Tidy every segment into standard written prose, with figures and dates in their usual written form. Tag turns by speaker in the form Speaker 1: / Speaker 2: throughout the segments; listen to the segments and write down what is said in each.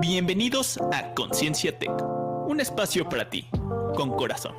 Speaker 1: Bienvenidos a Conciencia Tech, un espacio para ti, con corazón.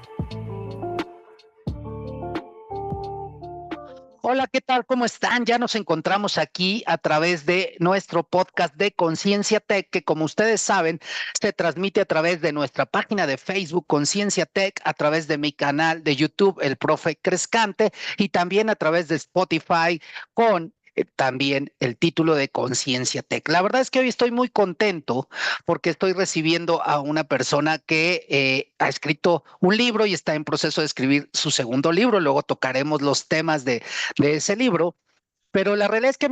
Speaker 2: Hola, ¿qué tal? ¿Cómo están? Ya nos encontramos aquí a través de nuestro podcast de Conciencia Tech, que como ustedes saben, se transmite a través de nuestra página de Facebook Conciencia Tech, a través de mi canal de YouTube, El Profe Crescante, y también a través de Spotify con también el título de Conciencia Tech. La verdad es que hoy estoy muy contento porque estoy recibiendo a una persona que ha escrito un libro y está en proceso de escribir su segundo libro. Luego tocaremos los temas de ese libro, pero la realidad es que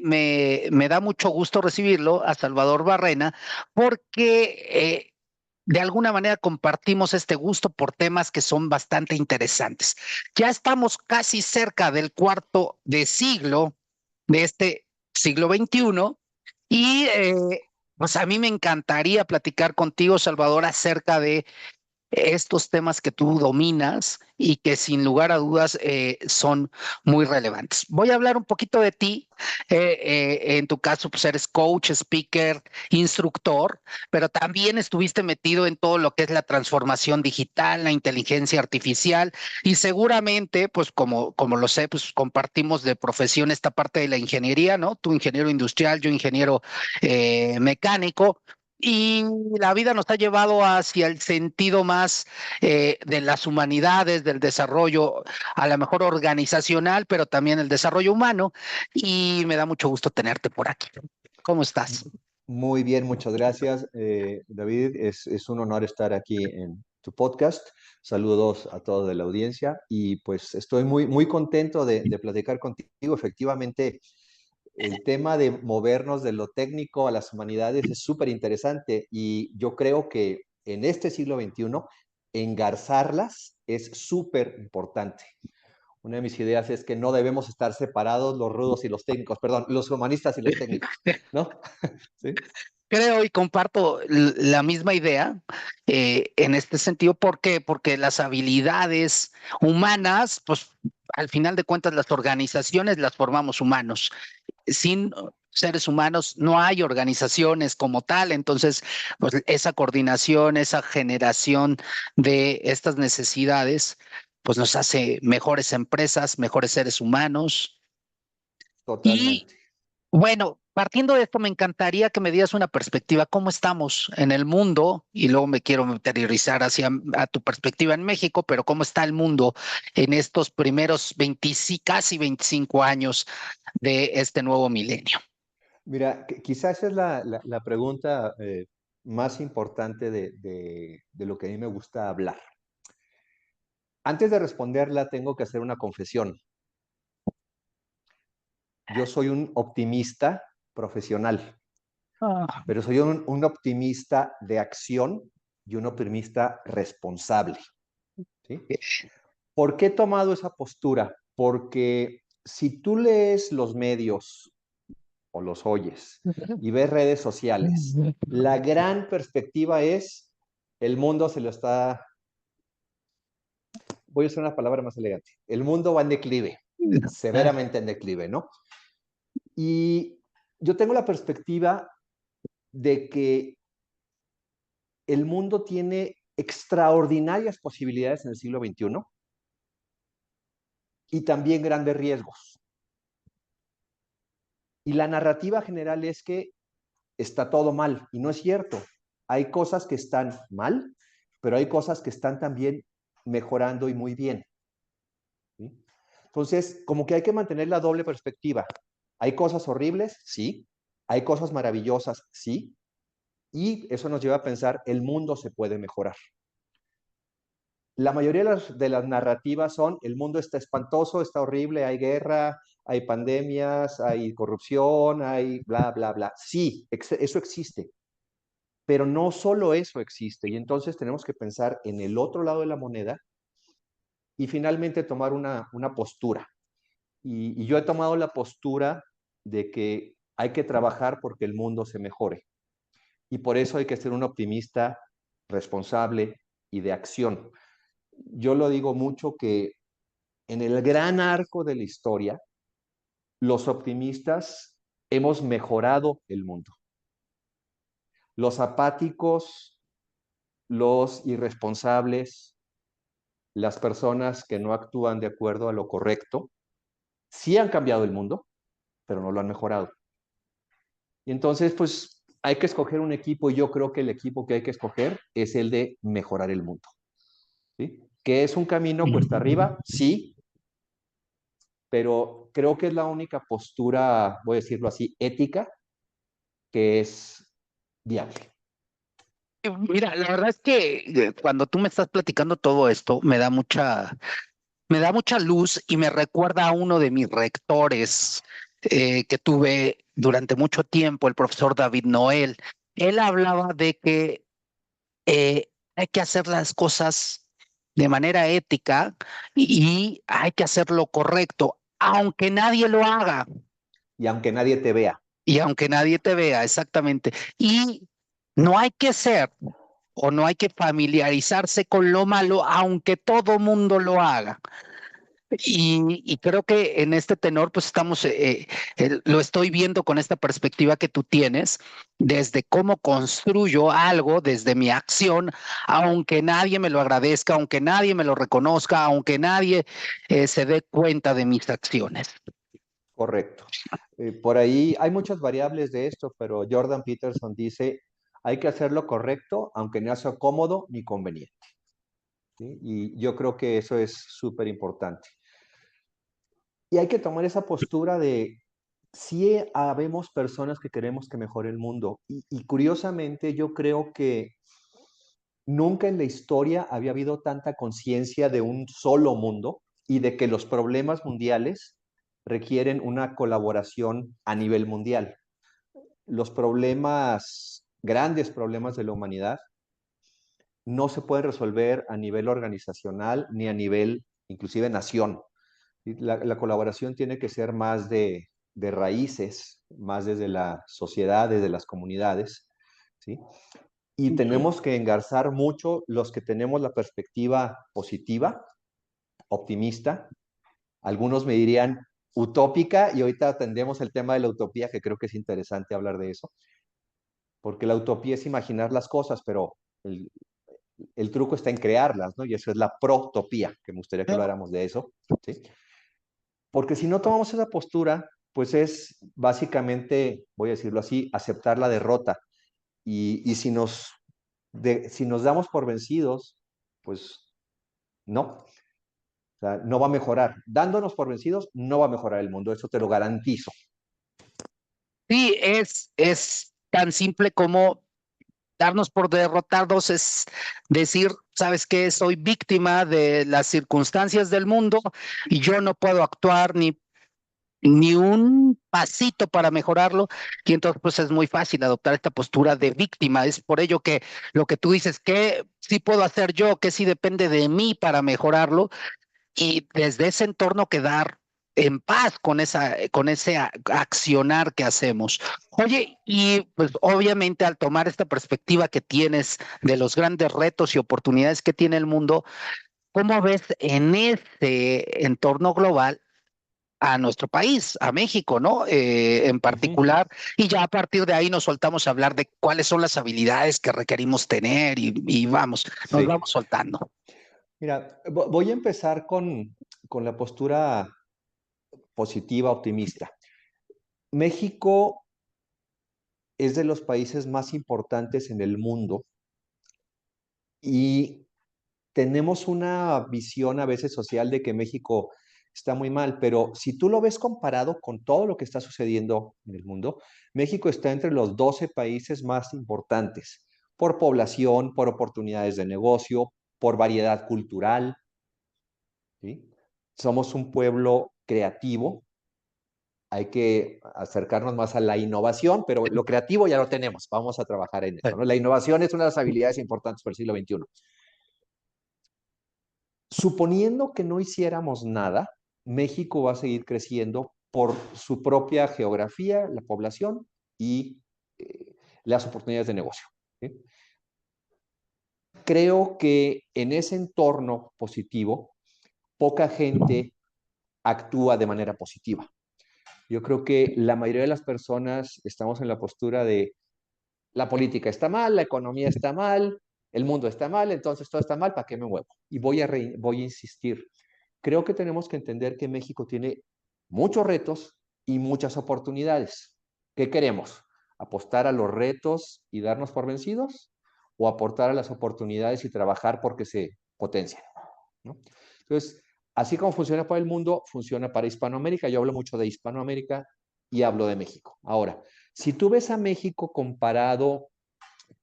Speaker 2: me da mucho gusto recibirlo a Salvador Barrena porque de alguna manera compartimos este gusto por temas que son bastante interesantes. Ya estamos casi cerca del cuarto de siglo de este siglo XXI y pues a mí me encantaría platicar contigo, Salvador, acerca de estos temas que tú dominas y que sin lugar a dudas son muy relevantes. Voy a hablar un poquito de ti. En tu caso, pues eres coach, speaker, instructor, pero también estuviste metido en todo lo que es la transformación digital, la inteligencia artificial y seguramente, pues como lo sé, pues compartimos de profesión esta parte de la ingeniería, ¿no? Tú ingeniero industrial, yo ingeniero mecánico. Y la vida nos ha llevado hacia el sentido más de las humanidades, del desarrollo, a lo mejor organizacional, pero también el desarrollo humano. Y me da mucho gusto tenerte por aquí. ¿Cómo estás?
Speaker 3: Muy bien, muchas gracias, David. Es un honor estar aquí en tu podcast. Saludos a todos de la audiencia y pues estoy muy contento de platicar contigo. Efectivamente, el tema de movernos de lo técnico a las humanidades es súper interesante y yo creo que en este siglo XXI engarzarlas es súper importante. Una de mis ideas es que no debemos estar separados los rudos y los técnicos, perdón, los humanistas y los técnicos, ¿no? ¿Sí?
Speaker 2: Creo y comparto la misma idea en este sentido. ¿Por qué? Porque las habilidades humanas, pues al final de cuentas las organizaciones las formamos humanos. Sin seres humanos no hay organizaciones como tal, entonces pues esa coordinación, esa generación de estas necesidades, pues nos hace mejores empresas, mejores seres humanos. Y
Speaker 3: Totalmente.
Speaker 2: bueno, partiendo de esto, me encantaría que me dieras una perspectiva, cómo estamos en el mundo, y luego me quiero interiorizar hacia a tu perspectiva en México, pero cómo está el mundo en estos primeros 20, sí, casi 25 años de este nuevo milenio.
Speaker 3: Mira, quizás esa es la pregunta más importante de lo que a mí me gusta hablar. Antes de responderla, tengo que hacer una confesión. Yo soy un optimista profesional,
Speaker 2: Ah,
Speaker 3: pero soy un optimista de acción y un optimista responsable. ¿Sí? ¿Por qué he tomado esa postura? Porque si tú lees los medios o los oyes y ves redes sociales, la gran perspectiva es el mundo se lo está, voy a usar una palabra más elegante, el mundo va en declive, severamente en declive, ¿no? Y yo tengo la perspectiva de que el mundo tiene extraordinarias posibilidades en el siglo XXI y también grandes riesgos. Y la narrativa general es que está todo mal, y no es cierto. Hay cosas que están mal, pero hay cosas que están también mejorando y muy bien. ¿Sí? Entonces, como que hay que mantener la doble perspectiva. Hay cosas horribles, sí. Hay cosas maravillosas, sí. Y eso nos lleva a pensar, el mundo se puede mejorar. La mayoría de las narrativas son, el mundo está espantoso, está horrible, hay guerra, hay pandemias, hay corrupción, hay bla, bla, bla. Sí, eso existe. Pero no solo eso existe, y entonces tenemos que pensar en el otro lado de la moneda y finalmente tomar una postura. Y yo he tomado la postura de que hay que trabajar porque el mundo se mejore. Y por eso hay que ser un optimista responsable y de acción. Yo lo digo mucho que en el gran arco de la historia, los optimistas hemos mejorado el mundo. Los apáticos, los irresponsables, las personas que no actúan de acuerdo a lo correcto, sí han cambiado el mundo, pero no lo han mejorado. Y entonces, pues hay que escoger un equipo y yo creo que el equipo que hay que escoger es el de mejorar el mundo. ¿Sí? ¿Que es un camino cuesta arriba? Sí, pero creo que es la única postura, voy a decirlo así, ética, que es viable.
Speaker 2: Mira, la verdad es que cuando tú me estás platicando todo esto, me da mucha luz y me recuerda a uno de mis rectores que tuve durante mucho tiempo, el profesor David Noel. Él hablaba de que hay que hacer las cosas de manera ética y hay que hacer lo correcto, aunque nadie lo haga
Speaker 3: Y aunque nadie te vea.
Speaker 2: y aunque nadie te vea, exactamente. Y no hay que ser o no hay que familiarizarse con lo malo, aunque todo mundo lo haga. Y creo que en este tenor, pues estamos, lo estoy viendo con esta perspectiva que tú tienes, desde cómo construyo algo, desde mi acción, aunque nadie me lo agradezca, aunque nadie me lo reconozca, aunque nadie se dé cuenta de mis acciones.
Speaker 3: Correcto. Por ahí hay muchas variables de esto, pero Jordan Peterson dice, hay que hacer lo correcto, aunque no sea cómodo ni conveniente. ¿Sí? Y yo creo que eso es súper importante. Y hay que tomar esa postura de, sí habemos personas que queremos que mejore el mundo. Y curiosamente yo creo que nunca en la historia había habido tanta conciencia de un solo mundo y de que los problemas mundiales requieren una colaboración a nivel mundial. Los problemas, grandes problemas de la humanidad, no se pueden resolver a nivel organizacional ni a nivel, inclusive, nación. La colaboración tiene que ser más de raíces, más desde la sociedad, desde las comunidades, ¿sí? Y tenemos que engarzar mucho los que tenemos la perspectiva positiva, optimista. Algunos me dirían utópica, y ahorita atendemos el tema de la utopía, que creo que es interesante hablar de eso, porque la utopía es imaginar las cosas, pero el truco está en crearlas, ¿no? Y eso es la protopía, que me gustaría que habláramos de eso, ¿sí? Porque si no tomamos esa postura, pues es básicamente, voy a decirlo así, aceptar la derrota. Y si nos damos por vencidos, pues no, o sea, no va a mejorar. Dándonos por vencidos, no va a mejorar el mundo, eso te lo garantizo.
Speaker 2: Sí, es tan simple como darnos por derrotados, es decir, ¿sabes qué? Soy víctima de las circunstancias del mundo y yo no puedo actuar ni un pasito para mejorarlo. Y entonces, pues es muy fácil adoptar esta postura de víctima. Es por ello que lo que tú dices, que sí puedo hacer yo, que sí depende de mí para mejorarlo, y desde ese entorno quedar en paz con ese accionar que hacemos. Oye, y pues obviamente al tomar esta perspectiva que tienes de los grandes retos y oportunidades que tiene el mundo, ¿cómo ves en ese entorno global a nuestro país, a México, ¿no? En
Speaker 3: Uh -huh.
Speaker 2: particular, y ya a partir de ahí nos soltamos a hablar de cuáles son las habilidades que requerimos tener y vamos, nos
Speaker 3: Sí.
Speaker 2: vamos soltando.
Speaker 3: Mira, voy a empezar con la postura positiva, optimista. México es de los países más importantes en el mundo y tenemos una visión a veces social de que México está muy mal, pero si tú lo ves comparado con todo lo que está sucediendo en el mundo, México está entre los 12 países más importantes por población, por oportunidades de negocio, por variedad cultural, ¿sí? Somos un pueblo creativo, hay que acercarnos más a la innovación, pero lo creativo ya lo tenemos, vamos a trabajar en eso, ¿no? La innovación es una de las habilidades importantes para el siglo XXI. Suponiendo que no hiciéramos nada, México va a seguir creciendo por su propia geografía, la población y las oportunidades de negocio, ¿sí? Creo que en ese entorno positivo, poca gente actúa de manera positiva. Yo creo que la mayoría de las personas estamos en la postura de la política está mal, la economía está mal, el mundo está mal, entonces todo está mal, ¿para qué me muevo? Y voy a insistir. Creo que tenemos que entender que México tiene muchos retos y muchas oportunidades. ¿Qué queremos? ¿Apostar a los retos y darnos por vencidos? ¿O aportar a las oportunidades y trabajar porque se potencian? ¿No? Entonces, así como funciona para el mundo, funciona para Hispanoamérica. Yo hablo mucho de Hispanoamérica y hablo de México. Ahora, si tú ves a México comparado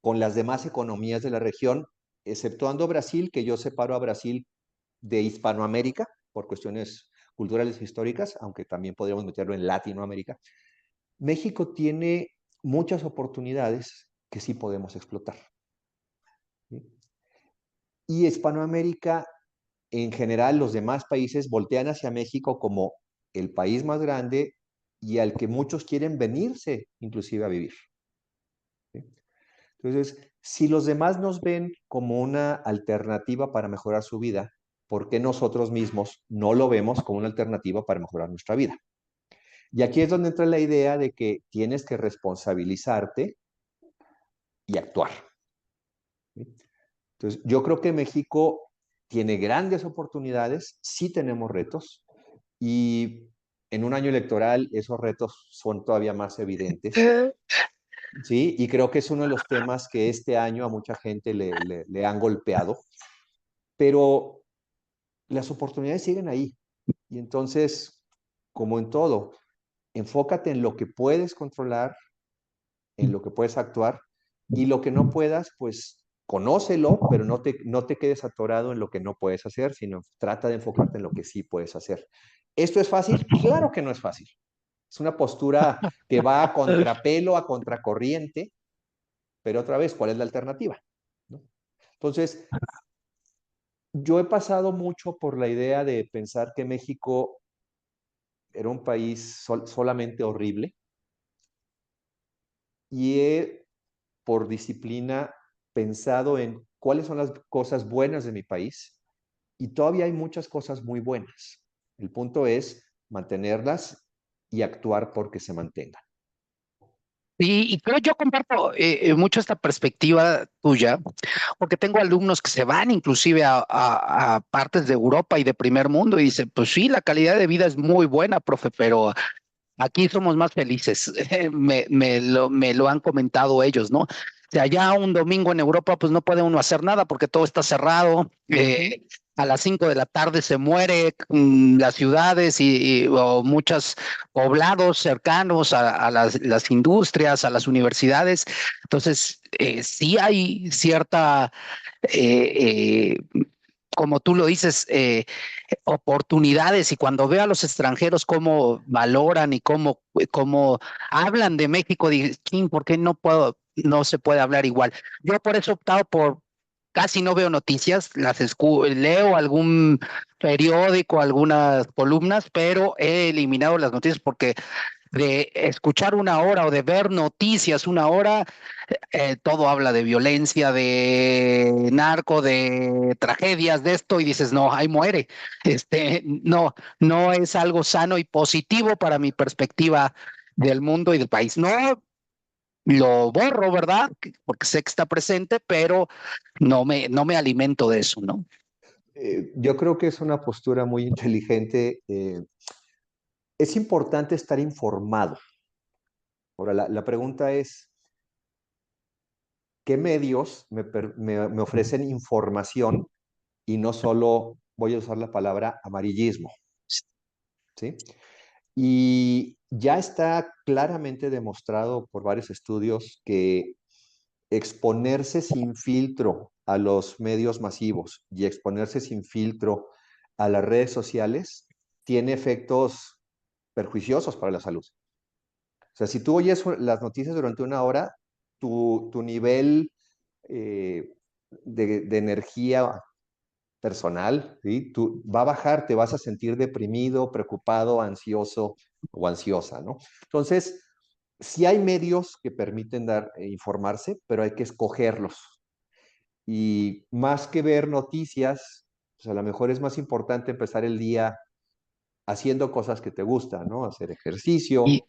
Speaker 3: con las demás economías de la región, exceptuando Brasil, que yo separo a Brasil de Hispanoamérica por cuestiones culturales e históricas, aunque también podríamos meterlo en Latinoamérica, México tiene muchas oportunidades que sí podemos explotar. ¿Sí? Y Hispanoamérica, en general, los demás países voltean hacia México como el país más grande y al que muchos quieren venirse, inclusive a vivir. ¿Sí? Entonces, si los demás nos ven como una alternativa para mejorar su vida, ¿por qué nosotros mismos no lo vemos como una alternativa para mejorar nuestra vida? Y aquí es donde entra la idea de que tienes que responsabilizarte y actuar. ¿Sí? Entonces, yo creo que México tiene grandes oportunidades, sí tenemos retos, y en un año electoral esos retos son todavía más evidentes. Sí, y creo que es uno de los temas que este año a mucha gente le han golpeado, pero las oportunidades siguen ahí. Y entonces, como en todo, enfócate en lo que puedes controlar, en lo que puedes actuar, y lo que no puedas, pues conócelo, pero no te quedes atorado en lo que no puedes hacer, sino trata de enfocarte en lo que sí puedes hacer. ¿Esto es fácil? Claro que no es fácil. Es una postura que va a contrapelo, a contracorriente, pero otra vez, ¿cuál es la alternativa? ¿No? Entonces, yo he pasado mucho por la idea de pensar que México era un país solamente horrible y he, por disciplina, pensado en cuáles son las cosas buenas de mi país y todavía hay muchas cosas muy buenas. El punto es mantenerlas y actuar porque se mantengan.
Speaker 2: Y creo yo comparto mucho esta perspectiva tuya, porque tengo alumnos que se van inclusive a partes de Europa y de primer mundo y dicen, pues sí, la calidad de vida es muy buena, profe, pero aquí somos más felices. Me lo han comentado ellos, ¿no? O sea, ya un domingo en Europa, pues no puede uno hacer nada porque todo está cerrado. A las 5 de la tarde se muere las ciudades o muchos poblados cercanos a las industrias, a las universidades. Entonces, sí hay cierta, eh, como tú lo dices, oportunidades y cuando veo a los extranjeros cómo valoran y cómo hablan de México, digo, "Chin, ¿por qué no se puede hablar igual?" Yo por eso he optado por casi no veo noticias, leo algún periódico, algunas columnas, pero he eliminado las noticias porque de escuchar una hora o de ver noticias una hora, todo habla de violencia, de narco, de tragedias, de esto, y dices, no, ahí muere. No, no es algo sano y positivo para mi perspectiva del mundo y del país. No lo borro, ¿verdad? Porque sé que está presente, pero no me alimento de eso, ¿no?
Speaker 3: Yo creo que es una postura muy inteligente. Es importante estar informado. Ahora, la pregunta es, ¿qué medios me ofrecen información y no solo, voy a usar la palabra amarillismo? ¿Sí? Y ya está claramente demostrado por varios estudios que exponerse sin filtro a los medios masivos y exponerse sin filtro a las redes sociales tiene efectos perjuiciosos para la salud. O sea, si tú oyes las noticias durante una hora, tu nivel de energía personal, ¿sí? Va a bajar, te vas a sentir deprimido, preocupado, ansioso o ansiosa, ¿no? Entonces, sí hay medios que permiten informarse, pero hay que escogerlos. Y más que ver noticias, pues a lo mejor es más importante empezar el día haciendo cosas que te gustan, ¿no? Hacer ejercicio.
Speaker 2: Y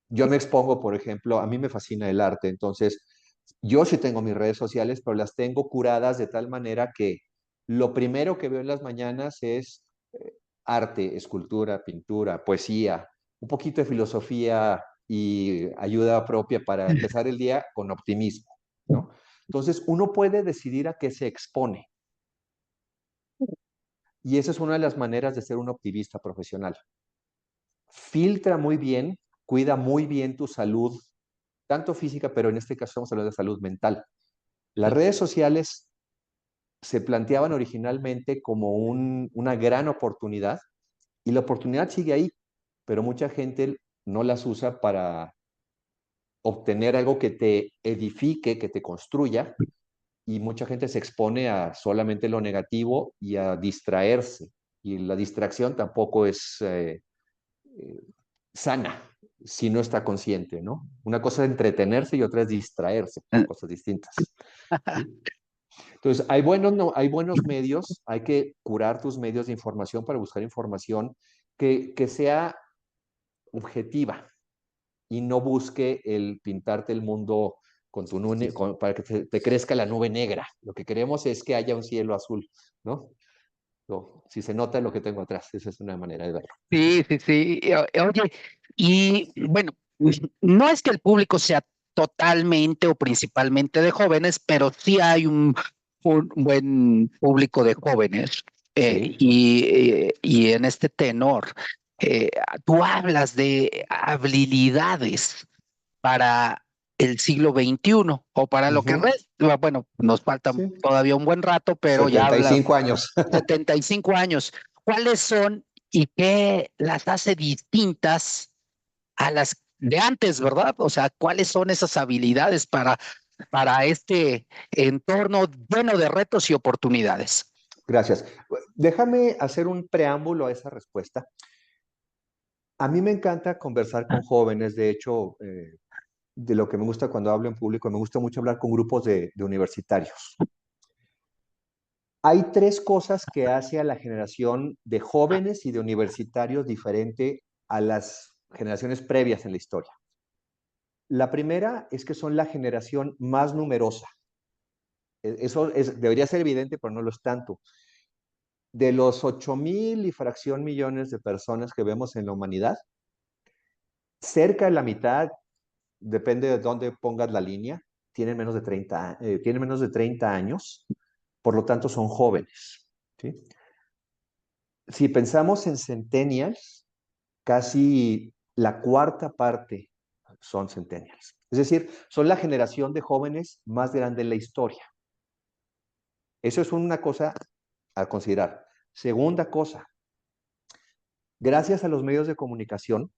Speaker 3: Yo me expongo, por ejemplo, a mí me fascina el arte, entonces Yo sí tengo mis redes sociales, pero las tengo curadas de tal manera que lo primero que veo en las mañanas es arte, escultura, pintura, poesía, un poquito de filosofía y ayuda propia para empezar el día con optimismo, ¿no? Entonces, uno puede decidir a qué se expone. Y esa es una de las maneras de ser un optimista profesional. Filtra muy bien, cuida muy bien tu salud, tanto física, pero en este caso estamos hablando de salud mental. Las redes sociales se planteaban originalmente como una gran oportunidad y la oportunidad sigue ahí, pero mucha gente no las usa para obtener algo que te edifique, que te construya, y mucha gente se expone a solamente lo negativo y a distraerse. Y la distracción tampoco es eh, sana si no está consciente, ¿no? Una cosa es entretenerse y otra es distraerse, son cosas distintas. ¿Sí? Entonces, hay buenos medios, hay que curar tus medios de información para buscar información que sea objetiva y no busque el pintarte el mundo con tu nube, para que te crezca la nube negra. Lo que queremos es que haya un cielo azul, ¿no? Si se nota lo que tengo atrás, esa es una manera de verlo.
Speaker 2: Sí, sí, sí. Oye, y bueno, no es que el público sea totalmente o principalmente de jóvenes, pero sí hay un buen público de jóvenes.
Speaker 3: Sí,
Speaker 2: Y en este tenor, eh, tú hablas de habilidades para el siglo XXI o para lo que
Speaker 3: ujú,
Speaker 2: resta. Bueno, nos falta
Speaker 3: sí.
Speaker 2: todavía un buen rato, pero ya hablas
Speaker 3: 75 años.
Speaker 2: 75 años. ¿Cuáles son y qué las hace distintas a las de antes, verdad? O sea, ¿cuáles son esas habilidades para este entorno lleno de retos y oportunidades?
Speaker 3: Gracias. Déjame hacer un preámbulo a esa respuesta. A mí me encanta conversar con jóvenes, de hecho, de lo que me gusta cuando hablo en público, me gusta mucho hablar con grupos de universitarios. Hay tres cosas que hace a la generación de jóvenes y de universitarios diferente a las generaciones previas en la historia. La primera es que son la generación más numerosa. Debería ser evidente, pero no lo es tanto. De los 8,000 y fracción millones de personas que vemos en la humanidad, cerca de la mitad, depende de dónde pongas la línea, tienen menos de 30 años, por lo tanto son jóvenes. ¿Sí? Si pensamos en centennials, casi la cuarta parte son centennials. Es decir, son la generación de jóvenes más grande en la historia. Eso es una cosa a considerar. Segunda cosa, gracias a los medios de comunicación,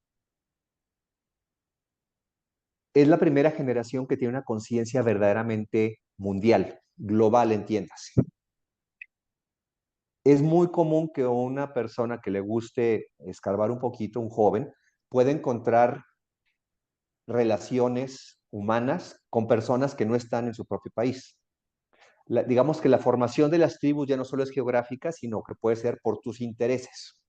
Speaker 3: es la primera generación que tiene una conciencia verdaderamente mundial, global, entiéndase. Es muy común que una persona que le guste escarbar un poquito, un joven, pueda encontrar relaciones humanas con personas que no están en su propio país. Digamos que la formación de las tribus ya no solo es geográfica, sino que puede ser por tus intereses.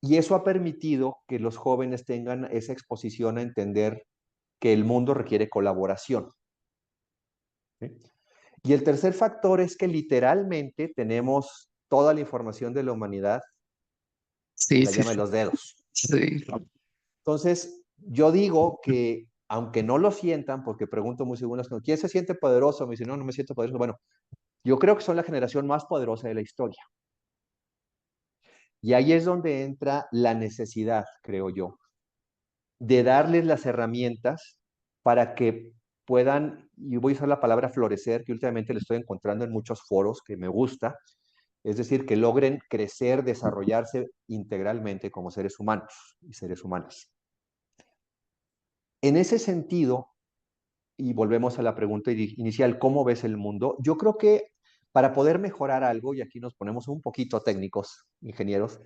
Speaker 3: Y eso ha permitido que los jóvenes tengan esa exposición a entender que el mundo requiere colaboración. ¿Sí? Y el tercer factor es que literalmente tenemos toda la información de la humanidad en
Speaker 2: Sí,
Speaker 3: la
Speaker 2: sí,
Speaker 3: llama de
Speaker 2: sí.
Speaker 3: los dedos.
Speaker 2: Sí,
Speaker 3: Entonces, yo digo que, aunque no lo sientan, porque pregunto muy segundo, ¿quién se siente poderoso? Me dicen, no, no me siento poderoso. Bueno, yo creo que son la generación más poderosa de la historia. Y ahí es donde entra la necesidad, creo yo, de darles las herramientas para que puedan, y voy a usar la palabra florecer, que últimamente le estoy encontrando en muchos foros, que me gusta, es decir, que logren crecer, desarrollarse integralmente como seres humanos y seres humanas. En ese sentido, y volvemos a la pregunta inicial, ¿cómo ves el mundo? Yo creo que para poder mejorar algo, y aquí nos ponemos un poquito técnicos, ingenieros,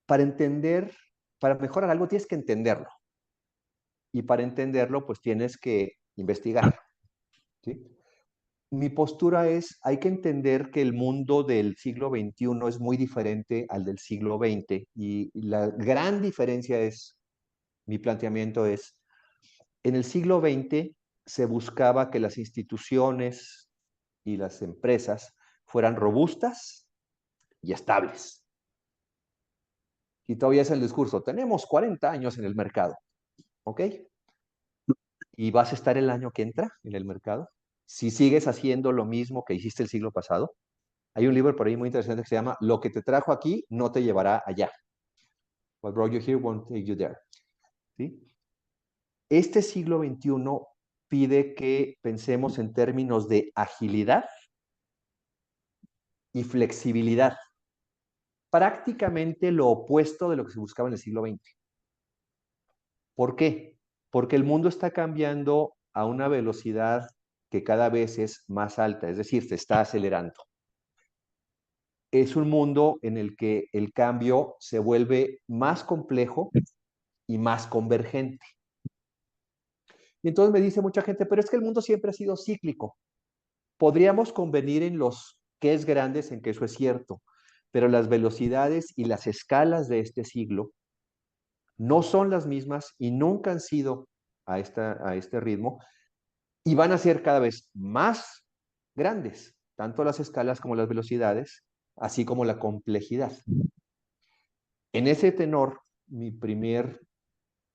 Speaker 3: para entender, para mejorar algo tienes que entenderlo. Y para entenderlo, pues tienes que investigar. ¿Sí? Mi postura es, hay que entender que el mundo del siglo XXI es muy diferente al del siglo XX. Y la gran diferencia es, mi planteamiento es, en el siglo XX se buscaba que las instituciones y las empresas fueran robustas y estables. Y todavía es el discurso, tenemos 40 años en el mercado, ¿ok? ¿Y vas a estar el año que entra en el mercado? Si sigues haciendo lo mismo que hiciste el siglo pasado. Hay un libro por ahí muy interesante que se llama Lo que te trajo aquí no te llevará allá. What brought you here won't take you there. ¿Sí? Este siglo XXI pide que pensemos en términos de agilidad y flexibilidad. Prácticamente lo opuesto de lo que se buscaba en el siglo XX. ¿Por qué? Porque el mundo está cambiando a una velocidad que cada vez es más alta, es decir, se está acelerando. Es un mundo en el que el cambio se vuelve más complejo y más convergente. Y entonces me dice mucha gente, pero es que el mundo siempre ha sido cíclico. Podríamos convenir en los que es grandes en que eso es cierto, pero las velocidades y las escalas de este siglo no son las mismas y nunca han sido a este ritmo y van a ser cada vez más grandes, tanto las escalas como las velocidades, así como la complejidad. En ese tenor, mi primer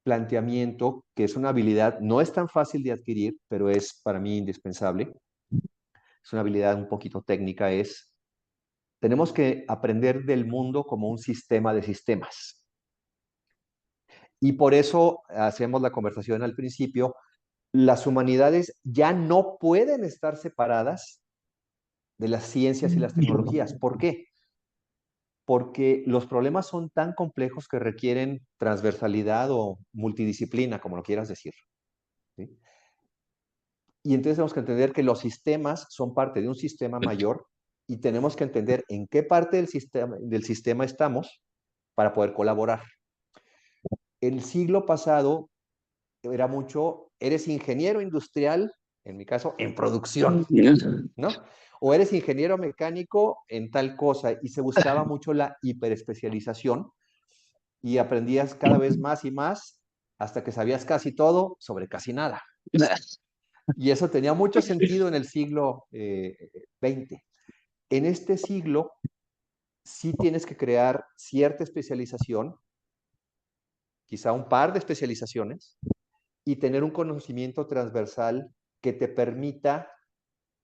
Speaker 3: planteamiento, que es una habilidad, no es tan fácil de adquirir, pero es para mí indispensable, es una habilidad un poquito técnica, tenemos que aprender del mundo como un sistema de sistemas. Y por eso hacemos la conversación al principio, las humanidades ya no pueden estar separadas de las ciencias y las tecnologías. ¿Por qué? Porque los problemas son tan complejos que requieren transversalidad o multidisciplina, como lo quieras decir. ¿Sí? Y entonces tenemos que entender que los sistemas son parte de un sistema mayor y tenemos que entender en qué parte del sistema estamos para poder colaborar. El siglo pasado era mucho, eres ingeniero industrial, en mi caso, en producción, ¿no? O eres ingeniero mecánico en tal cosa, y se buscaba mucho la hiperespecialización y aprendías cada vez más y más hasta que sabías casi todo sobre casi nada. Y eso tenía mucho sentido en el siglo XX. En este siglo sí tienes que crear cierta especialización, quizá un par de especializaciones, y tener un conocimiento transversal que te permita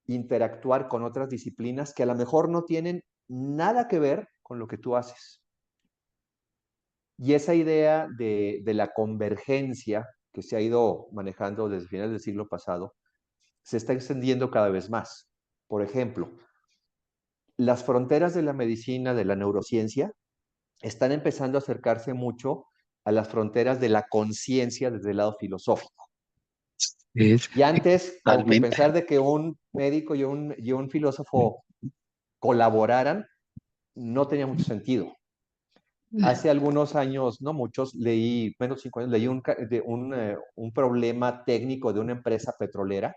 Speaker 3: interactuar con otras disciplinas que a lo mejor no tienen nada que ver con lo que tú haces. Y esa idea de la convergencia que se ha ido manejando desde finales del siglo pasado, se está extendiendo cada vez más. Por ejemplo, las fronteras de la medicina, de la neurociencia, están empezando a acercarse mucho a las fronteras de la conciencia desde el lado filosófico. Y antes, aunque pensar de que un médico y un filósofo colaboraran, no tenía mucho sentido. Hace algunos años, no muchos, leí, menos de 5 años, leí un problema técnico de una empresa petrolera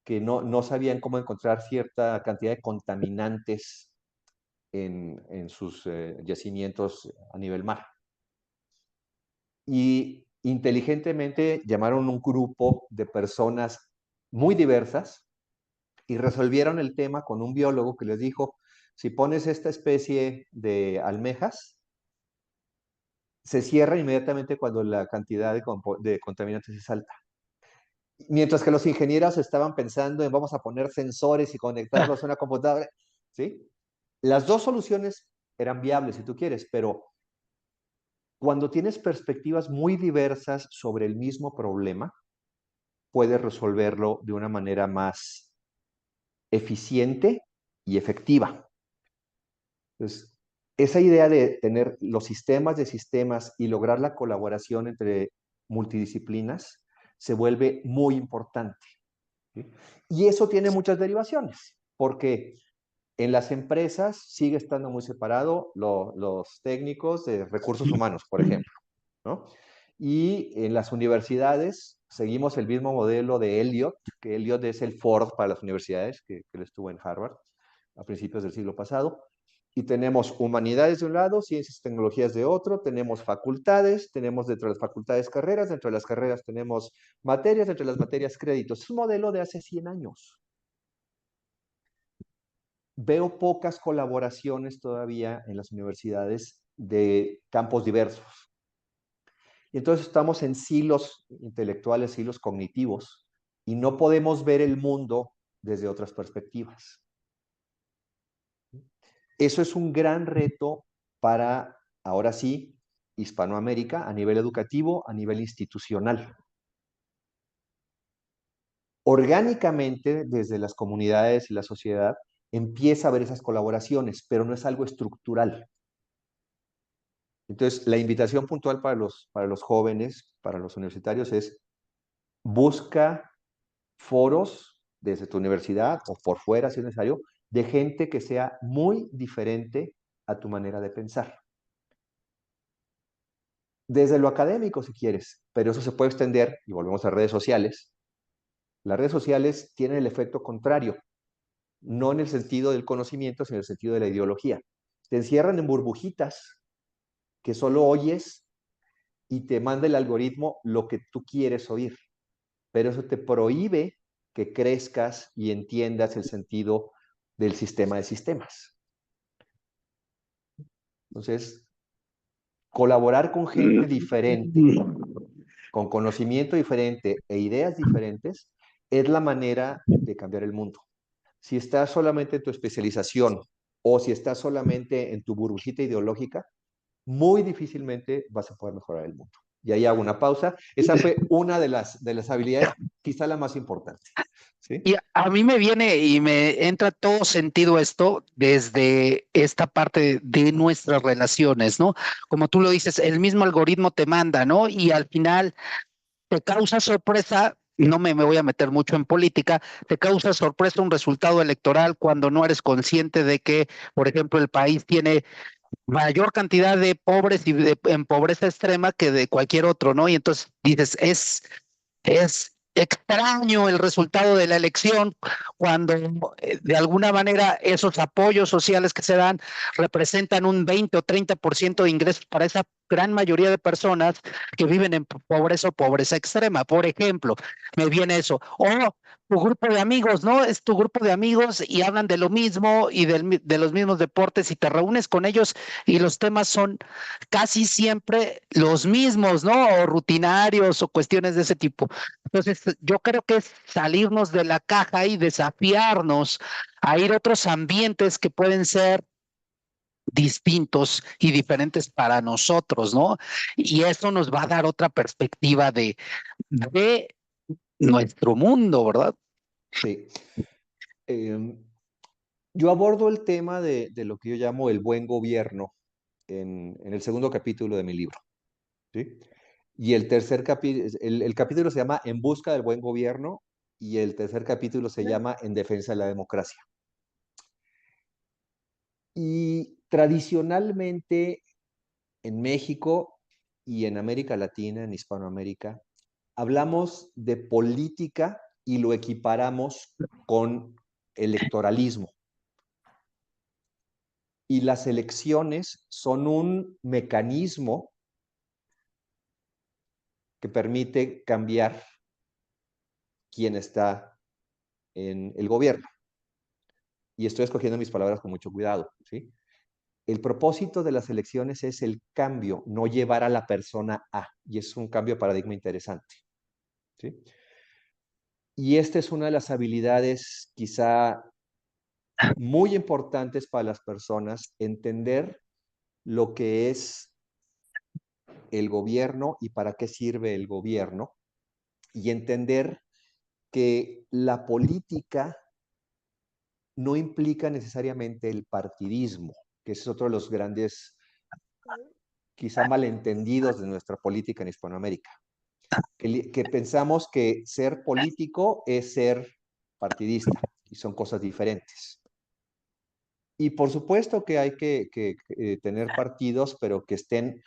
Speaker 3: que no sabían cómo encontrar cierta cantidad de contaminantes en sus yacimientos a nivel mar. Y inteligentemente llamaron un grupo de personas muy diversas y resolvieron el tema con un biólogo que les dijo, si pones esta especie de almejas, se cierra inmediatamente cuando la cantidad de contaminantes es alta. Mientras que los ingenieros estaban pensando en vamos a poner sensores y conectarlos a una computadora, ¿sí? Las dos soluciones eran viables si tú quieres, pero cuando tienes perspectivas muy diversas sobre el mismo problema, puedes resolverlo de una manera más eficiente y efectiva. Entonces, esa idea de tener los sistemas de sistemas y lograr la colaboración entre multidisciplinas se vuelve muy importante. ¿Sí? Y eso tiene muchas derivaciones, porque en las empresas sigue estando muy separado los técnicos de recursos humanos, por ejemplo, ¿no? Y en las universidades seguimos el mismo modelo de Elliott, que Elliott es el Ford para las universidades, que él estuvo en Harvard a principios del siglo pasado. Y tenemos humanidades de un lado, ciencias y tecnologías de otro, tenemos facultades, tenemos dentro de las facultades carreras, dentro de las carreras tenemos materias, dentro de las materias créditos. Es un modelo de hace 100 años. Veo pocas colaboraciones todavía en las universidades de campos diversos. Y entonces estamos en silos intelectuales, silos cognitivos, y no podemos ver el mundo desde otras perspectivas. Eso es un gran reto para, ahora sí, Hispanoamérica a nivel educativo, a nivel institucional. Orgánicamente, desde las comunidades y la sociedad, empieza a haber esas colaboraciones, pero no es algo estructural. Entonces, la invitación puntual para los jóvenes, para los universitarios, es busca foros desde tu universidad o por fuera, si es necesario, de gente que sea muy diferente a tu manera de pensar. Desde lo académico, si quieres, pero eso se puede extender, y volvemos a redes sociales. Las redes sociales tienen el efecto contrario, no en el sentido del conocimiento, sino en el sentido de la ideología. Te encierran en burbujitas que solo oyes y te manda el algoritmo lo que tú quieres oír, pero eso te prohíbe que crezcas y entiendas el sentido del sistema de sistemas. Entonces, colaborar con gente diferente, con conocimiento diferente e ideas diferentes, es la manera de cambiar el mundo. Si estás solamente en tu especialización o si estás solamente en tu burbujita ideológica, muy difícilmente vas a poder mejorar el mundo. Y ahí hago una pausa. Esa fue una de las habilidades, quizá la más importante. ¿Sí?
Speaker 2: Y a mí me viene y me entra todo sentido esto desde esta parte de nuestras relaciones, ¿no? Como tú lo dices, el mismo algoritmo te manda, ¿no? Y al final te causa sorpresa, no me voy a meter mucho en política, te causa sorpresa un resultado electoral cuando no eres consciente de que, por ejemplo, el país tiene mayor cantidad de pobres y en pobreza extrema que de cualquier otro, ¿no? Y entonces dices, es extraño el resultado de la elección cuando de alguna manera esos apoyos sociales que se dan representan un 20 o 30% de ingresos para esa gran mayoría de personas que viven en pobreza o pobreza extrema. Por ejemplo, me viene eso. O tu grupo de amigos, ¿no? Es tu grupo de amigos y hablan de lo mismo y de los mismos deportes y te reúnes con ellos y los temas son casi siempre los mismos, ¿no? O rutinarios o cuestiones de ese tipo. Entonces, yo creo que es salirnos de la caja y desafiarnos a ir a otros ambientes que pueden ser distintos y diferentes para nosotros, ¿no? Y eso nos va a dar otra perspectiva de nuestro mundo, ¿verdad?
Speaker 3: Sí. Yo abordo el tema de lo que yo llamo el buen gobierno en el segundo capítulo de mi libro. ¿Sí? Y el capítulo se llama En busca del buen gobierno y el tercer capítulo se llama En defensa de la democracia. Y tradicionalmente en México y en América Latina, en Hispanoamérica, hablamos de política y lo equiparamos con electoralismo. Y las elecciones son un mecanismo que permite cambiar quién está en el gobierno. Y estoy escogiendo mis palabras con mucho cuidado, ¿sí? El propósito de las elecciones es el cambio, no llevar a la persona a, y es un cambio de paradigma interesante, ¿sí? Y esta es una de las habilidades quizá muy importantes para las personas, entender lo que es el gobierno y para qué sirve el gobierno, y entender que la política no implica necesariamente el partidismo, que ese es otro de los grandes, quizá malentendidos de nuestra política en Hispanoamérica, que pensamos que ser político es ser partidista, y son cosas diferentes. Y por supuesto que hay que tener partidos, pero que estén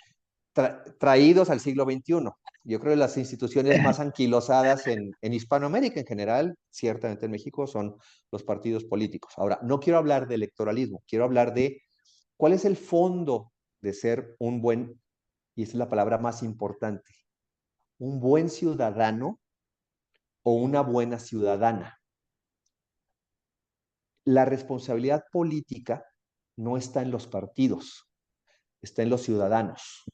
Speaker 3: traídos al siglo XXI. Yo creo que las instituciones más anquilosadas en Hispanoamérica en general, ciertamente en México, son los partidos políticos. Ahora, no quiero hablar de electoralismo, quiero hablar de ¿Cuál es el fondo de ser un buen, y esa es la palabra más importante, un buen ciudadano o una buena ciudadana? La responsabilidad política no está en los partidos, está en los ciudadanos.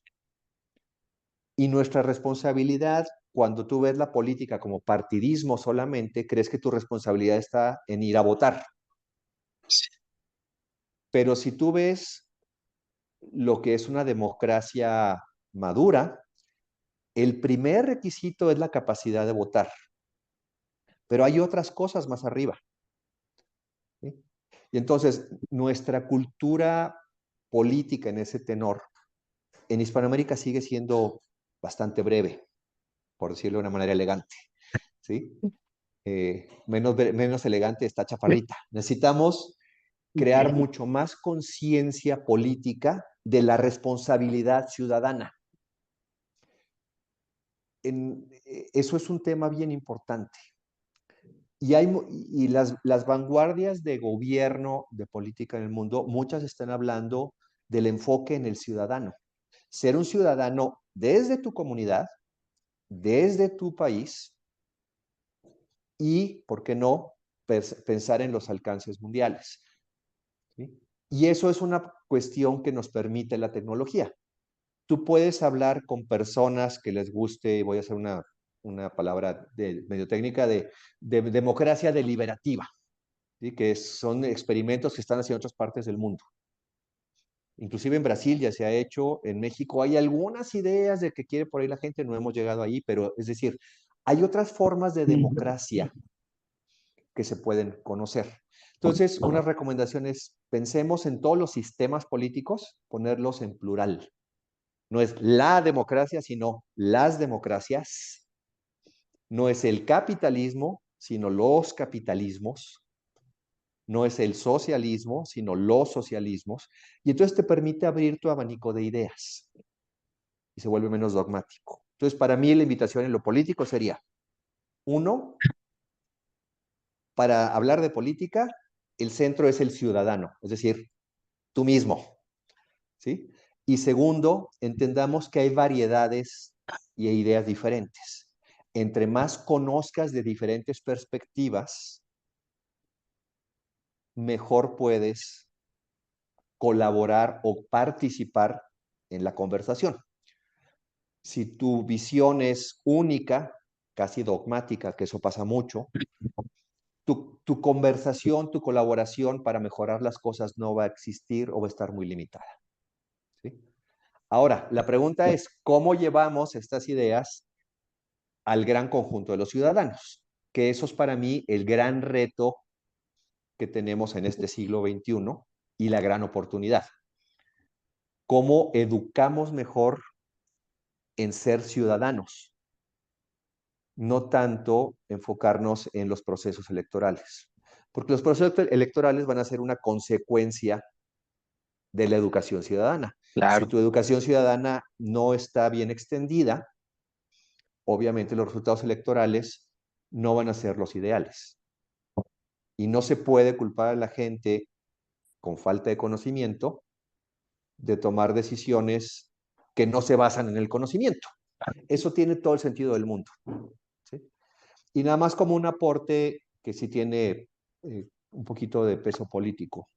Speaker 3: Y nuestra responsabilidad, cuando tú ves la política como partidismo solamente, crees que tu responsabilidad está en ir a votar. Pero si tú ves lo que es una democracia madura, el primer requisito es la capacidad de votar. Pero hay otras cosas más arriba, ¿sí? Y entonces, nuestra cultura política en ese tenor, en Hispanoamérica sigue siendo bastante breve, por decirlo de una manera elegante, ¿sí? Menos elegante está Chaparrita. Necesitamos crear mucho más conciencia política de la responsabilidad ciudadana. Eso es un tema bien importante. Y las vanguardias de gobierno, de política en el mundo, muchas están hablando del enfoque en el ciudadano. Ser un ciudadano desde tu comunidad, desde tu país y, ¿por qué no?, pensar en los alcances mundiales, ¿sí? Y eso es una cuestión que nos permite la tecnología. Tú puedes hablar con personas que les guste, voy a hacer una palabra medio técnica, de democracia deliberativa, ¿sí? Que son experimentos que están haciendo en otras partes del mundo. Inclusive en Brasil ya se ha hecho, en México hay algunas ideas de que quiere por ahí la gente, no hemos llegado ahí, pero es decir, hay otras formas de democracia que se pueden conocer. Entonces, una recomendación es, pensemos en todos los sistemas políticos, ponerlos en plural. No es la democracia, sino las democracias. No es el capitalismo, sino los capitalismos. No es el socialismo, sino los socialismos. Y entonces te permite abrir tu abanico de ideas y se vuelve menos dogmático. Entonces, para mí la invitación en lo político sería, uno, para hablar de política, el centro es el ciudadano, es decir, tú mismo, ¿sí? Y segundo, entendamos que hay variedades y ideas diferentes. Entre más conozcas de diferentes perspectivas, mejor puedes colaborar o participar en la conversación. Si tu visión es única, casi dogmática, que eso pasa mucho, tu conversación, tu colaboración para mejorar las cosas no va a existir o va a estar muy limitada, ¿sí? Ahora, la pregunta es, ¿cómo llevamos estas ideas al gran conjunto de los ciudadanos? Que eso es para mí el gran reto que tenemos en este siglo XXI y la gran oportunidad. ¿Cómo educamos mejor en ser ciudadanos? No tanto enfocarnos en los procesos electorales, porque los procesos electorales van a ser una consecuencia de la educación ciudadana. Si
Speaker 2: Claro.
Speaker 3: tu educación ciudadana no está bien extendida, obviamente los resultados electorales no van a ser los ideales. Y no se puede culpar a la gente con falta de conocimiento de tomar decisiones que no se basan en el conocimiento. Eso tiene todo el sentido del mundo, ¿sí? Y nada más como un aporte que sí tiene un poquito de peso político.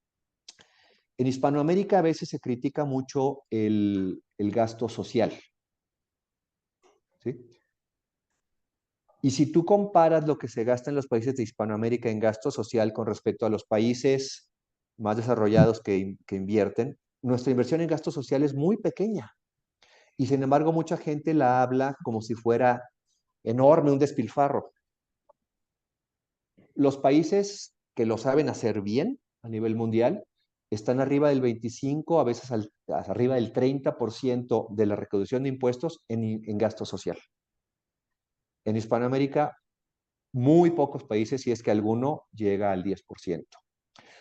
Speaker 3: En Hispanoamérica a veces se critica mucho el gasto social, ¿sí? Y si tú comparas lo que se gasta en los países de Hispanoamérica en gasto social con respecto a los países más desarrollados que invierten, nuestra inversión en gasto social es muy pequeña. Y sin embargo, mucha gente la habla como si fuera enorme, un despilfarro. Los países que lo saben hacer bien a nivel mundial están arriba del 25, a veces arriba del 30% de la recaudación de impuestos en gasto social. En Hispanoamérica, muy pocos países, si es que alguno, llega al 10%.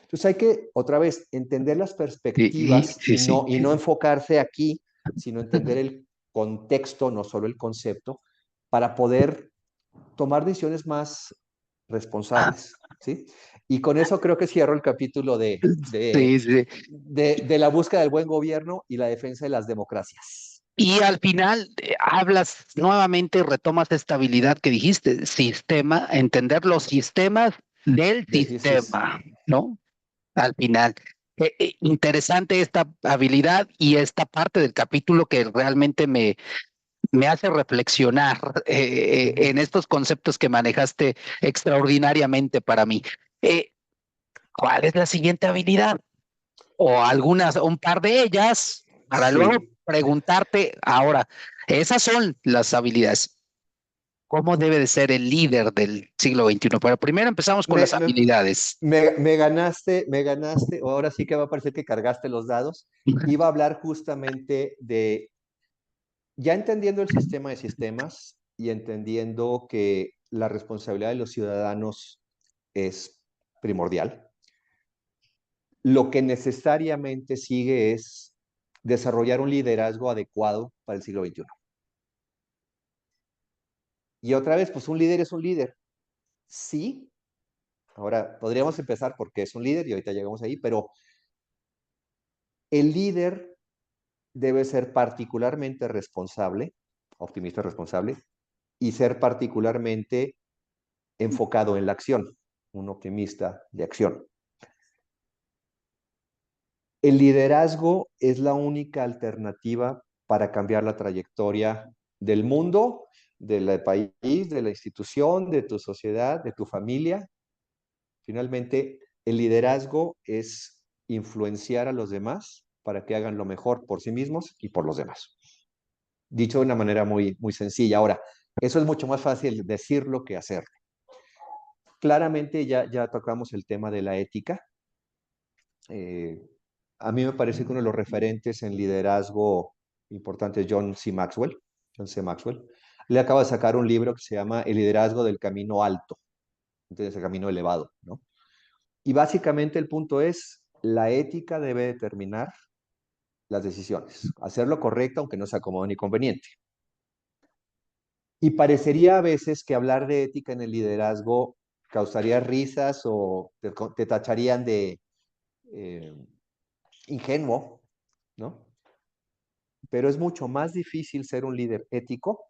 Speaker 3: Entonces hay que, otra vez, entender las perspectivas
Speaker 2: Sí, sí.
Speaker 3: y no enfocarse aquí, sino entender el contexto, no solo el concepto, para poder tomar decisiones más responsables. ¿sí? Y con eso creo que cierro el capítulo
Speaker 2: Sí, sí.
Speaker 3: de la búsqueda del buen gobierno y la defensa de las democracias.
Speaker 2: Y al final hablas nuevamente, retomas esta habilidad que dijiste, sistema, entender los sistemas del
Speaker 3: Sí, sí.
Speaker 2: sistema, ¿no? Al final. Interesante esta habilidad y esta parte del capítulo que realmente me hace reflexionar en estos conceptos que manejaste extraordinariamente para mí. Eh, ¿Cuál es la siguiente habilidad? O algunas, un par de ellas, para luego
Speaker 3: Sí,
Speaker 2: preguntarte ahora, esas son las habilidades. ¿Cómo debe de ser el líder del siglo XXI? Pero primero empezamos con
Speaker 3: me,
Speaker 2: las
Speaker 3: me,
Speaker 2: habilidades.
Speaker 3: me ganaste, o ahora sí que va a parecer que cargaste los dados. Iba a hablar justamente de, ya entendiendo el sistema de sistemas y entendiendo que la responsabilidad de los ciudadanos es primordial, lo que necesariamente sigue es desarrollar un liderazgo adecuado para el siglo XXI. Y otra vez, pues un líder es un líder. Sí, ahora podríamos empezar porque es un líder y ahorita llegamos ahí, pero el líder debe ser particularmente responsable, optimista responsable, y ser particularmente enfocado en la acción, un optimista de acción. El liderazgo es la única alternativa para cambiar la trayectoria del mundo, del país, de la institución, de tu sociedad, de tu familia. Finalmente, el liderazgo es influenciar a los demás para que hagan lo mejor por sí mismos y por los demás. Dicho de una manera muy, muy sencilla. Ahora, eso es mucho más fácil decirlo que hacerlo. Claramente ya tocamos el tema de la ética. Eh, a mí me parece que uno de los referentes en liderazgo importante es John C. Maxwell. John C. Maxwell. Le acaba de sacar un libro que se llama El liderazgo del camino alto, entonces el camino elevado, ¿no? Y básicamente el punto es, la ética debe determinar las decisiones, hacer lo correcto aunque no sea cómodo ni conveniente. Y parecería a veces que hablar de ética en el liderazgo causaría risas o te tacharían de eh, ingenuo, ¿no? Pero es mucho más difícil ser un líder ético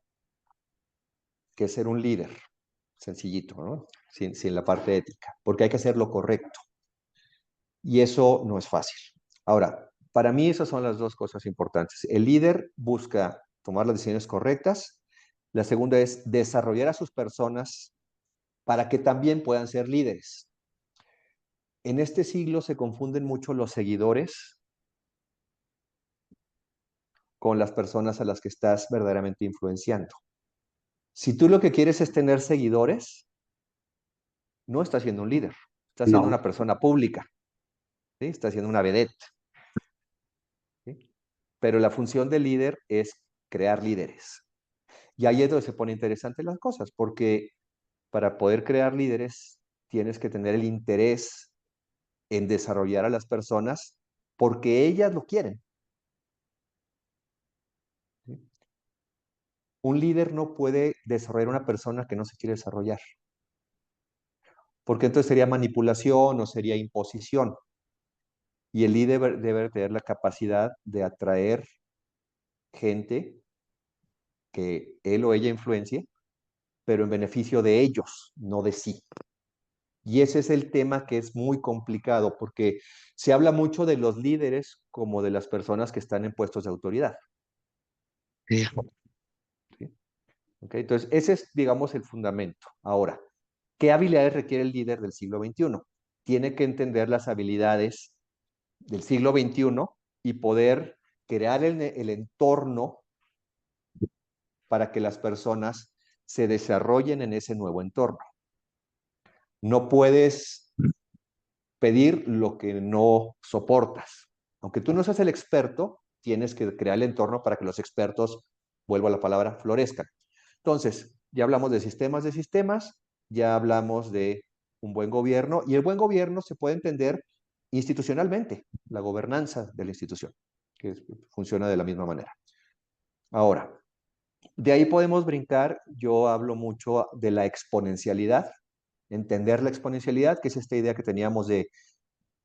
Speaker 3: que ser un líder sencillito, ¿no? Sin la parte ética, porque hay que hacer lo correcto. Y eso no es fácil. Ahora, para mí esas son las dos cosas importantes. El líder busca tomar las decisiones correctas. La segunda es desarrollar a sus personas para que también puedan ser líderes. En este siglo se confunden mucho los seguidores con las personas a las que estás verdaderamente influenciando. Si tú lo que quieres es tener seguidores, no estás siendo un líder, estás siendo
Speaker 2: No.
Speaker 3: una persona pública, ¿sí? Estás siendo una vedette, ¿sí? Pero la función del líder es crear líderes. Y ahí es donde se pone interesante las cosas, porque para poder crear líderes tienes que tener el interés en desarrollar a las personas porque ellas lo quieren. ¿Sí? Un líder no puede desarrollar una persona que no se quiere desarrollar, porque entonces sería manipulación o sería imposición. Y el líder debe tener la capacidad de atraer gente que él o ella influencie, pero en beneficio de ellos, no de sí. Y ese es el tema que es muy complicado, porque se habla mucho de los líderes como de las personas que están en puestos de autoridad.
Speaker 2: Sí.
Speaker 3: ¿Sí? ¿Okay? Entonces, ese es, digamos, el fundamento. Ahora, ¿qué habilidades requiere el líder del siglo XXI? Tiene que entender las habilidades del siglo XXI y poder crear el entorno para que las personas se desarrollen en ese nuevo entorno. No puedes pedir lo que no soportas. Aunque tú no seas el experto, tienes que crear el entorno para que los expertos, vuelvo a la palabra, florezcan. Entonces, ya hablamos de sistemas, ya hablamos de un buen gobierno, y el buen gobierno se puede entender institucionalmente, la gobernanza de la institución, que funciona de la misma manera. Ahora, de ahí podemos brincar, yo hablo mucho de la exponencialidad, entender la exponencialidad, que es esta idea que teníamos de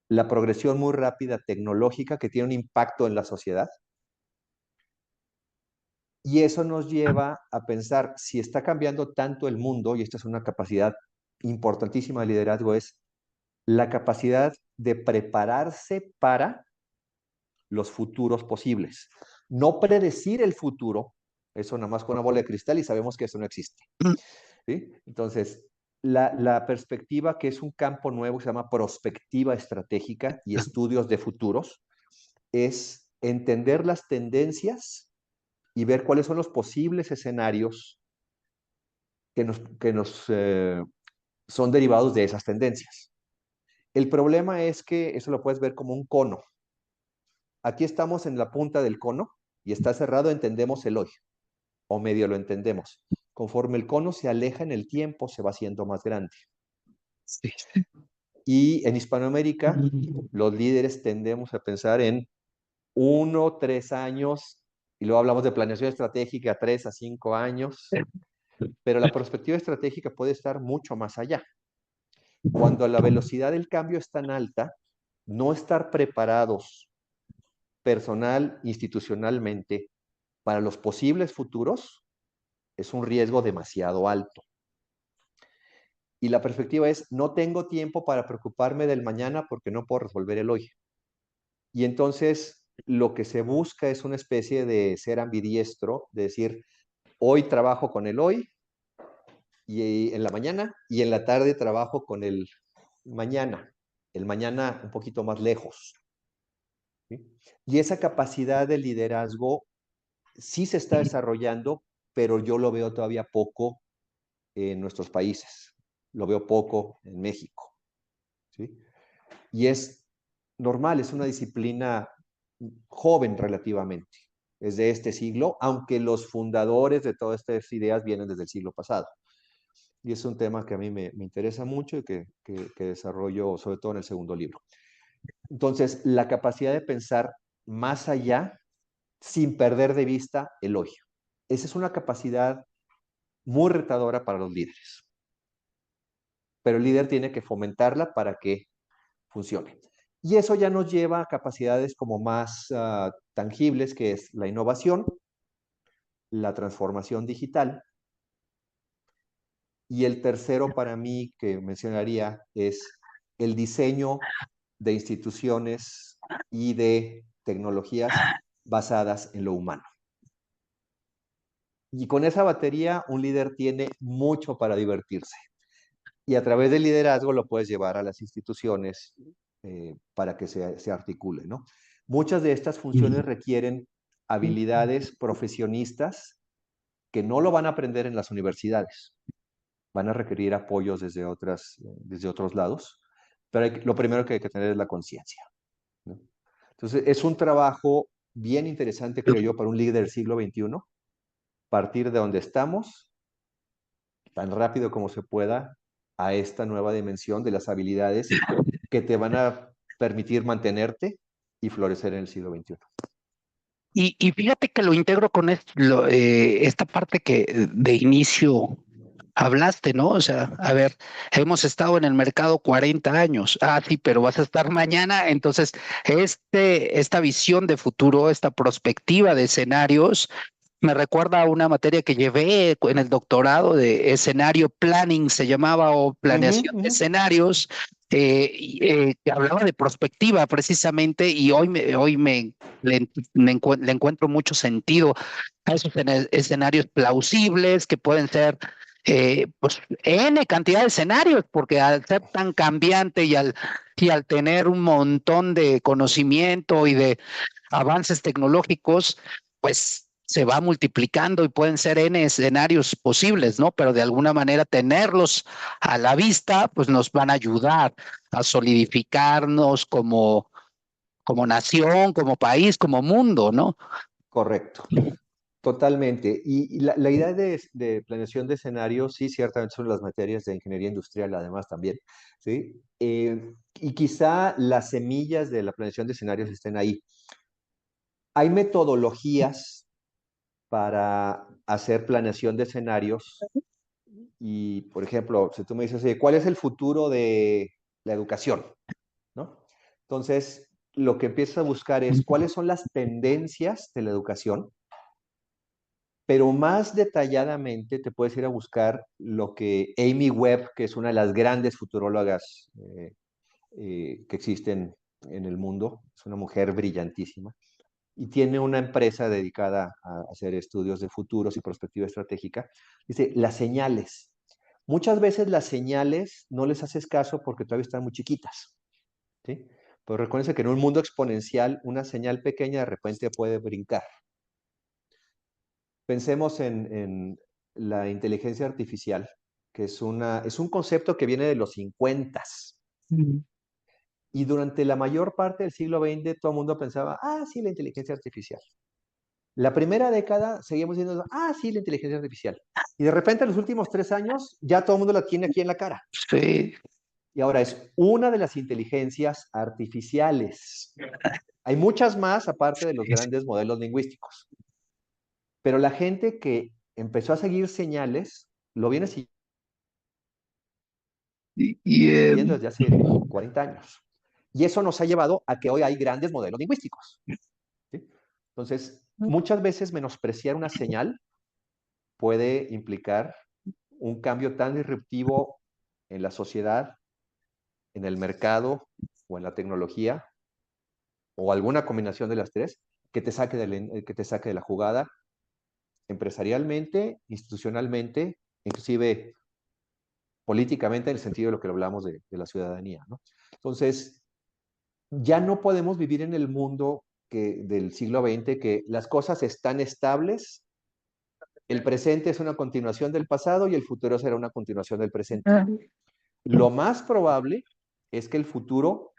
Speaker 3: la progresión muy rápida tecnológica que tiene un impacto en la sociedad. Y eso nos lleva a pensar, si está cambiando tanto el mundo, y esta es una capacidad importantísima de liderazgo, es la capacidad de prepararse para los futuros posibles. No predecir el futuro, eso nada más con una bola de cristal y sabemos que eso no existe. ¿Sí? Entonces, la perspectiva, que es un campo nuevo, se llama prospectiva estratégica y estudios de futuros, es entender las tendencias y ver cuáles son los posibles escenarios que son derivados de esas tendencias. El problema es que eso lo puedes ver como un cono. Aquí estamos en la punta del cono y está cerrado, entendemos el hoy, o medio lo entendemos. Conforme el cono se aleja en el tiempo, se va haciendo más grande.
Speaker 2: Sí.
Speaker 3: Y en Hispanoamérica, los líderes tendemos a pensar en 1, 3 años, y luego hablamos de planeación estratégica, 3 a 5 años, pero la perspectiva estratégica puede estar mucho más allá. Cuando la velocidad del cambio es tan alta, no estar preparados personal, institucionalmente, para los posibles futuros es un riesgo demasiado alto. Y la perspectiva es, no tengo tiempo para preocuparme del mañana porque no puedo resolver el hoy. Y entonces lo que se busca es una especie de ser ambidiestro, de decir, hoy trabajo con el hoy y en la mañana, y en la tarde trabajo con el mañana un poquito más lejos. ¿Sí? Y esa capacidad de liderazgo sí se está desarrollando, pero yo lo veo todavía poco en nuestros países. Lo veo poco en México. ¿Sí? Y es normal, es una disciplina joven relativamente. Es de este siglo, aunque los fundadores de todas estas ideas vienen desde el siglo pasado. Y es un tema que a mí me interesa mucho y que desarrollo sobre todo en el segundo libro. Entonces, la capacidad de pensar más allá sin perder de vista el hoy. Esa es una capacidad muy retadora para los líderes. Pero el líder tiene que fomentarla para que funcione. Y eso ya nos lleva a capacidades como más tangibles, que es la innovación, la transformación digital. Y el tercero para mí que mencionaría es el diseño de instituciones y de tecnologías basadas en lo humano. Y con esa batería un líder tiene mucho para divertirse. Y a través del liderazgo lo puedes llevar a las instituciones para que se articule, ¿no? Muchas de estas funciones requieren habilidades profesionistas que no lo van a aprender en las universidades. Van a requerir apoyos desde otros lados, pero lo primero que hay que tener es la conciencia, ¿no? Entonces, es un trabajo bien interesante, creo yo, para un líder del siglo XXI, partir de donde estamos, tan rápido como se pueda, a esta nueva dimensión de las habilidades que te van a permitir mantenerte y florecer en el siglo XXI.
Speaker 2: Y fíjate que lo integro con esta parte que de inicio hablaste, ¿no? O sea, a ver, hemos estado en el mercado 40 años. Ah, sí, pero vas a estar mañana. Entonces, esta visión de futuro, esta perspectiva de escenarios, me recuerda a una materia que llevé en el doctorado de escenario planning, se llamaba, o planeación de escenarios, que hablaba de prospectiva precisamente, y le encuentro mucho sentido a esos escenarios plausibles que pueden ser pues N cantidad de escenarios, porque al ser tan cambiante y al tener un montón de conocimiento y de avances tecnológicos, pues se va multiplicando y pueden ser N escenarios posibles, ¿no? Pero de alguna manera tenerlos a la vista, pues nos van a ayudar a solidificarnos como nación, como país, como mundo, ¿no?
Speaker 3: Correcto. Totalmente. Y la idea de planeación de escenarios, sí, ciertamente son las materias de ingeniería industrial, además también, ¿sí? Y quizá las semillas de la planeación de escenarios estén ahí. Hay metodologías para hacer planeación de escenarios Y, por ejemplo, si tú me dices, oye, ¿cuál es el futuro de la educación? ¿No? Entonces, lo que empiezas a buscar es cuáles son las tendencias de la educación, pero más detalladamente te puedes ir a buscar lo que Amy Webb, que es una de las grandes futurólogas que existen en el mundo, es una mujer brillantísima, y tiene una empresa dedicada a hacer estudios de futuros y perspectiva estratégica. Dice, las señales. Muchas veces las señales no les haces caso porque todavía están muy chiquitas, ¿sí? Pero recuérdense que en un mundo exponencial, una señal pequeña de repente puede brincar. Pensemos en la inteligencia artificial, que es un concepto que viene de los 50. Y durante la mayor parte del siglo XX todo el mundo pensaba, ah, sí, la inteligencia artificial. La primera década seguimos diciendo, ah, sí, la inteligencia artificial. Y de repente en los últimos 3 años ya todo el mundo la tiene aquí en la cara.
Speaker 2: Sí.
Speaker 3: Y ahora es una de las inteligencias artificiales. Hay muchas más aparte de los grandes modelos lingüísticos. Pero la gente que empezó a seguir señales lo viene siguiendo desde hace 40 años. Y eso nos ha llevado a que hoy hay grandes modelos lingüísticos, ¿sí? Entonces, muchas veces menospreciar una señal puede implicar un cambio tan disruptivo en la sociedad, en el mercado o en la tecnología, o alguna combinación de las tres, que te saque de la jugada empresarialmente, institucionalmente, inclusive políticamente, en el sentido de lo que hablamos de la ciudadanía, ¿no? Entonces, ya no podemos vivir en el mundo del siglo XX, que las cosas están estables, el presente es una continuación del pasado y el futuro será una continuación del presente. Lo más probable es que el futuro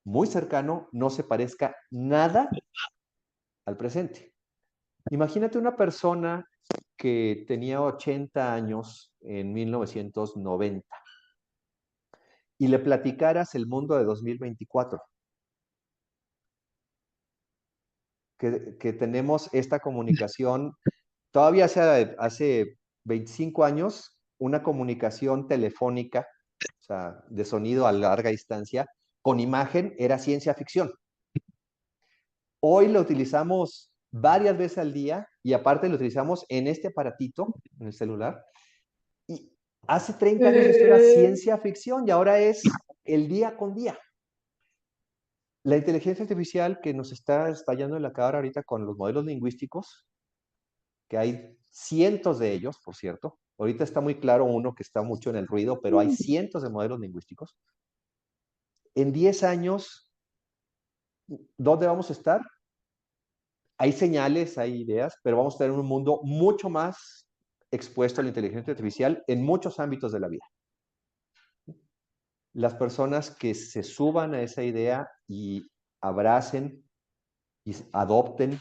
Speaker 3: muy cercano no se parezca nada al presente. Imagínate una persona que tenía 80 años en 1990 y le platicaras el mundo de 2024, que tenemos esta comunicación, todavía hace 25 años, una comunicación telefónica, o sea, de sonido a larga distancia, con imagen, era ciencia ficción. Hoy lo utilizamos varias veces al día y aparte lo utilizamos en este aparatito, en el celular. Y hace 30 años esto era ciencia ficción y ahora es el día con día. La inteligencia artificial que nos está estallando en la cara ahorita con los modelos lingüísticos, que hay cientos de ellos, por cierto. Ahorita está muy claro uno que está mucho en el ruido, pero hay cientos de modelos lingüísticos. En 10 años, ¿dónde vamos a estar? Hay señales, hay ideas, pero vamos a tener un mundo mucho más expuesto a la inteligencia artificial en muchos ámbitos de la vida. Las personas que se suban a esa idea y abracen y adopten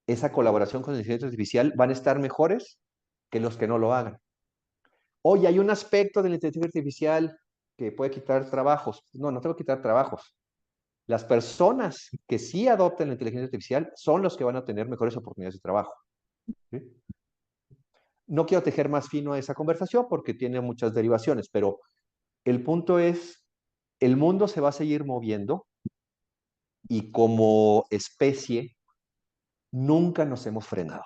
Speaker 3: esa colaboración con la inteligencia artificial van a estar mejores que los que no lo hagan. Oye, hay un aspecto de la inteligencia artificial que puede quitar trabajos. No, no tengo que quitar trabajos. Las personas que sí adopten la inteligencia artificial son los que van a tener mejores oportunidades de trabajo, ¿sí? No quiero tejer más fino esa conversación porque tiene muchas derivaciones, pero el punto es, el mundo se va a seguir moviendo y como especie nunca nos hemos frenado.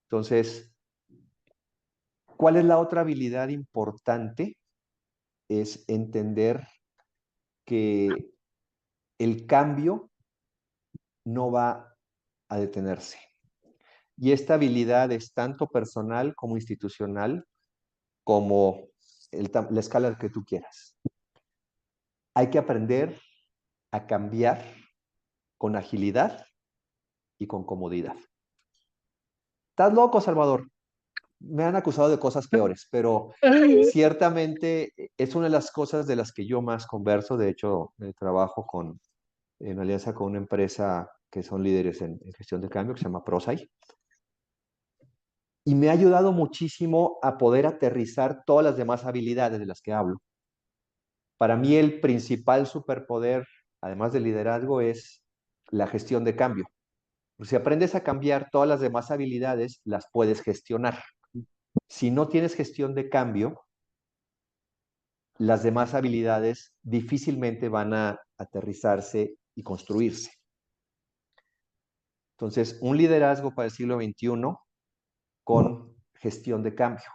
Speaker 3: Entonces, ¿cuál es la otra habilidad importante? Es entender que el cambio no va a detenerse. Y esta habilidad es tanto personal como institucional, como la escala que tú quieras. Hay que aprender a cambiar con agilidad y con comodidad. ¿Estás loco, Salvador? Me han acusado de cosas peores, pero ciertamente es una de las cosas de las que yo más converso. De hecho, trabajo en alianza con una empresa que son líderes en gestión de cambio, que se llama ProSci. Y me ha ayudado muchísimo a poder aterrizar todas las demás habilidades de las que hablo. Para mí el principal superpoder, además del liderazgo, es la gestión de cambio. Si aprendes a cambiar todas las demás habilidades, las puedes gestionar. Si no tienes gestión de cambio, las demás habilidades difícilmente van a aterrizarse y construirse. Entonces, un liderazgo para el siglo XXI con gestión de cambio.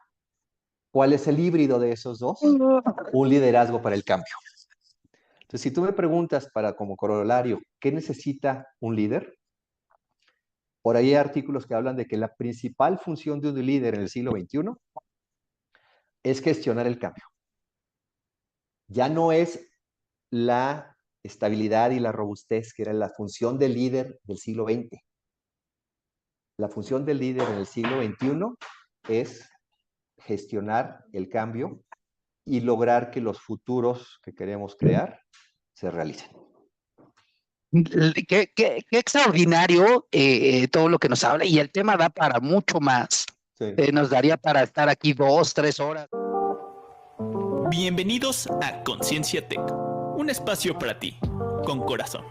Speaker 3: ¿Cuál es el híbrido de esos dos? Un liderazgo para el cambio. Entonces, si tú me preguntas como corolario, ¿qué necesita un líder? Por ahí hay artículos que hablan de que la principal función de un líder en el siglo XXI es gestionar el cambio. Ya no es la estabilidad y la robustez que era la función del líder del siglo XX. La función del líder en el siglo XXI es gestionar el cambio y lograr que los futuros que queremos crear se realicen.
Speaker 2: Qué extraordinario todo lo que nos habla, y el tema da para mucho más.
Speaker 3: Sí.
Speaker 2: Nos daría para estar aquí 2, 3 horas.
Speaker 1: Bienvenidos a Conciencia Tech, un espacio para ti, con corazón.